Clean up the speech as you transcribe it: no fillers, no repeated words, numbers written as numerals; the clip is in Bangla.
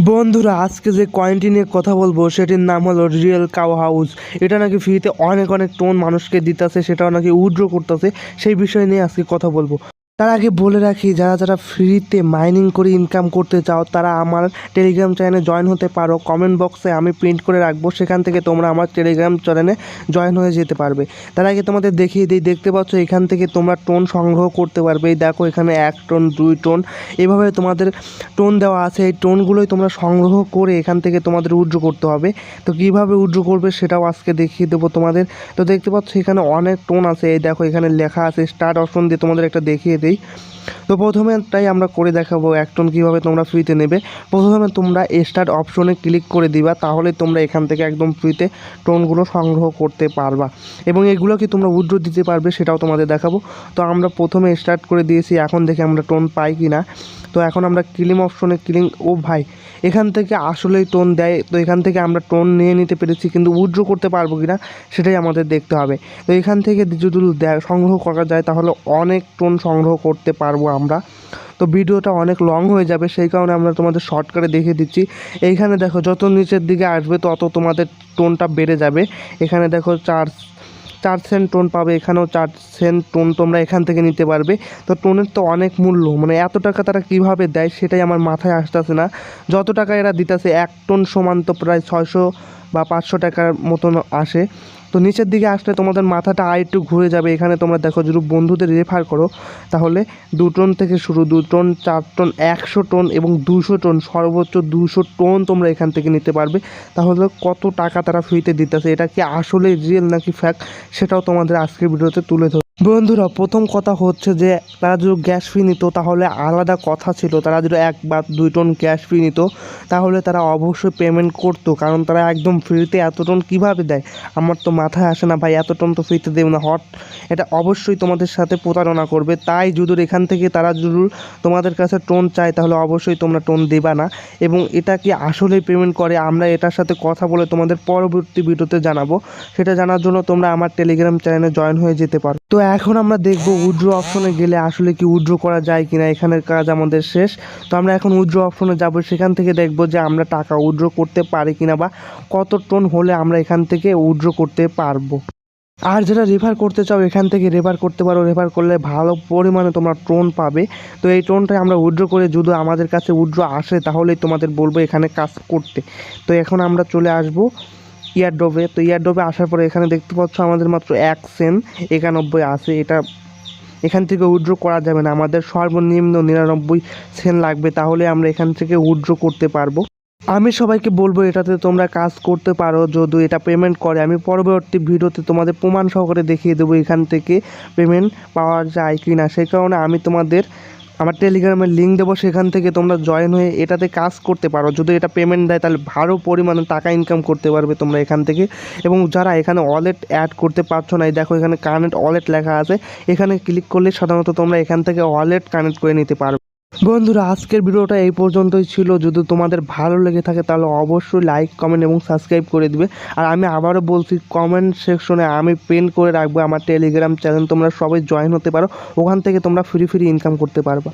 বন্ধুরা, আজকে যে কয়েনটি নিয়ে কথা বলবো সেটির নাম হলো রিয়েল কাউ হাউস। এটা নাকি ফ্রিতে অনেক অনেক টোন মানুষকে দিতেছে, সেটাও নাকি উইথড্র করতেছে। সেই বিষয় নিয়ে আজকে কথা বলবো। তার আগে বলে রাখি, যারা যারা ফ্রিতে মাইনিং করে ইনকাম করতে চাও তারা আমার টেলিগ্রাম চ্যানেলে জয়েন হতে পারো। কমেন্ট বক্সে আমি প্রিন্ট করে রাখবো, সেখান থেকে তোমরা আমার টেলিগ্রাম চ্যানেলে জয়েন হয়ে যেতে পারবে। তার আগে তোমাদের দেখিয়ে দিই, দেখতে পাচ্ছ এখান থেকে তোমরা টোন সংগ্রহ করতে পারবে। এই দেখো, এখানে 1 টোন 2 টোন এভাবে তোমাদের টোন দেওয়া আছে। এই টোনগুলোই তোমরা সংগ্রহ করে এখান থেকে তোমাদের উইথড্র করতে হবে। তো কীভাবে উইথড্র করবে সেটাও আজকে দেখিয়ে দেবো তোমাদের। তো দেখতে পাচ্ছ এখানে অনেক টোন আছে। এই দেখো, এখানে লেখা আছে স্টার্ট অপশন দিয়ে তোমাদের একটা দেখিয়ে দিই। তো প্রথমে তাই আমরা করে দেখাবো 1 টোন কীভাবে তোমরা ফ্রিতে নেবে। প্রথমে তোমরা স্টার্ট অপশনে ক্লিক করে দিবা, তাহলে তোমরা এখান থেকে একদম ফ্রিতে টোনগুলো সংগ্রহ করতে পারবা এবং এগুলো কি তোমরা উইথড্র দিতে পারবে সেটাও তোমাদের দেখাবো। তো আমরা প্রথমে স্টার্ট করে দিয়েছি, এখন দেখে আমরা টোন পাই কি না। তো এখন আমরা ক্লিম অপশনে ও ভাই, এখান থেকে আসলেই টোন দেয়। তো এখান থেকে আমরা টোন নিয়ে নিতে পেরেছি, কিন্তু উইথড্র করতে পারবো কি না সেটাই আমাদের দেখতে হবে। তো এখান থেকে যদি সংগ্রহ করা যায় তাহলে অনেক টোন সংগ্রহ করতে পারবো আমরা। তো ভিডিওটা অনেক লং হয়ে যাবে, সেই কারণে আমরা তোমাদের শর্টকাটে দেখিয়ে দিচ্ছি। এইখানে দেখো, যত নিচের দিকে আসবে তত তোমাদের টোনটা বেড়ে যাবে। এখানে দেখো 4 সেন্ট টোন পাবে, এখানেও 4 সেন্ট টোন তোমরা এখান থেকে নিতে পারবে। তো টোনের তো অনেক মূল্য, মানে এত টাকা তারা কীভাবে দেয় সেটাই আমার মাথায় আসতেছে না। যত টাকা এরা দিতেছে 1 টোন সমান তো প্রায় 600 বা 500 টাকার মতন আসে। তো নিচের দিকে আসলে তোমাদের মাথাটা একটু ঘুরে যাবে। এখানে তোমরা দেখো, যদি বন্ধুদের রেফার করো তাহলে 2 টোন থেকে শুরু, 2 টোন, 4 টোন, 100 টোন এবং 200 টোন, সর্বোচ্চ 200 টোন তোমরা এখান থেকে নিতে পারবে। তাহলে কত টাকা তারা ফ্রিতে দিতেছে, এটা কি আসলে রিয়েল নাকি ফ্যাক্ট সেটাও তোমাদের আজকের ভিডিওতে তুলে ধরো। বন্ধুরা, প্রথম কথা হচ্ছে যে তারা যদি গ্যাস ফি নিত তাহলে আলাদা কথা ছিল। তারা যদি 1 বা 2 টোন গ্যাস ফি নিত তাহলে তারা অবশ্যই পেমেন্ট করতো, কারণ তারা একদম ফ্রিতে এত টোন কীভাবে দেয় আমার তো মাথায় আসে না ভাই। এত টোন তো ফ্রিতে দেবে না, এটা অবশ্যই তোমাদের সাথে প্রতারণা করবে। তাই যদি এখান থেকে তারা যদি তোমাদের কাছে টোন চায় তাহলে অবশ্যই তোমরা টোন দেবা না। এবং এটা কি আসলেই পেমেন্ট করে আমরা এটার সাথে কথা বলে তোমাদের পরবর্তী ভিডিওতে জানাবো। সেটা জানার জন্য তোমরা আমার টেলিগ্রাম চ্যানেলে জয়েন হয়ে যেতে পারো। তো এখন আমরা দেখবো উইথড্র অপশনে গেলে আসলে কি উইথড্র করা যায় কিনা। এখানের কাজ আমাদের শেষ। তো আমরা এখন উইথড্র অপশনে যাব, সেখান থেকে দেখবো যে আমরা টাকা উইথড্র করতে পারি কিনা বা কত টোন হলে আমরা এখান থেকে উইথড্র করতে পারবো। আর যারা রেফার করতে চাও এখান থেকে রেফার করতে পারো। রেফার করলে ভালো পরিমাণে তোমরা টোন পাবে। তো এই টোনটাই আমরা উইথড্র করে যদি আমাদের কাছে উইথড্র আসে তাহলেই তোমাদের বলবো এখানে কাজ করতে। তো এখন আমরা চলে আসবো ইয়ারড্রপে। তো ইয়ারড্রপে আসার পরে এখানে দেখতে পাচ্ছ আমাদের মাত্র 1 সেন্ট 91 আছে। এটা এখান থেকে উইথড্র করা যাবে না, আমাদের সর্বনিম্ন 99 সেন্ট লাগবে, তাহলে আমরা এখান থেকে উইথড্র করতে পারবো। আমি সবাইকে বলবো এটাতে তোমরা কাজ করতে পারো যদি এটা পেমেন্ট করে। আমি পরবর্তী ভিডিওতে তোমাদের প্রমাণ সহকারে দেখিয়ে দেবো এখান থেকে পেমেন্ট পাওয়া যায় কি না। সেই কারণে আমি তোমাদের আমার টেলিগ্রামের লিঙ্ক দেবো, সেখান থেকে তোমরা জয়েন হয়ে এটাতে কাজ করতে পারো। যদি এটা পেমেন্ট দেয় তাহলে ভালো পরিমাণে টাকা ইনকাম করতে পারবে তোমরা এখান থেকে। এবং যারা এখানে ওয়ালেট অ্যাড করতে পারছো না, এই দেখো এখানে কানেক্ট ওয়ালেট লেখা আছে, এখানে ক্লিক করলে সাধারণত তোমরা এখান থেকে ওয়ালেট কানেক্ট করে নিতে পারবে। বন্ধুরা, আজকের ভিডিওটা এই পর্যন্তই ছিল। যদি তোমাদের ভালো লেগে থাকে তাহলে অবশ্যই লাইক, কমেন্ট এবং সাবস্ক্রাইব করে দিবে। আর আমি আবারও বলছি, কমেন্ট সেকশনে আমি পিন করে রাখবো আমার টেলিগ্রাম চ্যানেল, তোমরা সবাই জয়েন হতে পারো। ওখান থেকে তোমরা ফ্রি ইনকাম করতে পারবা।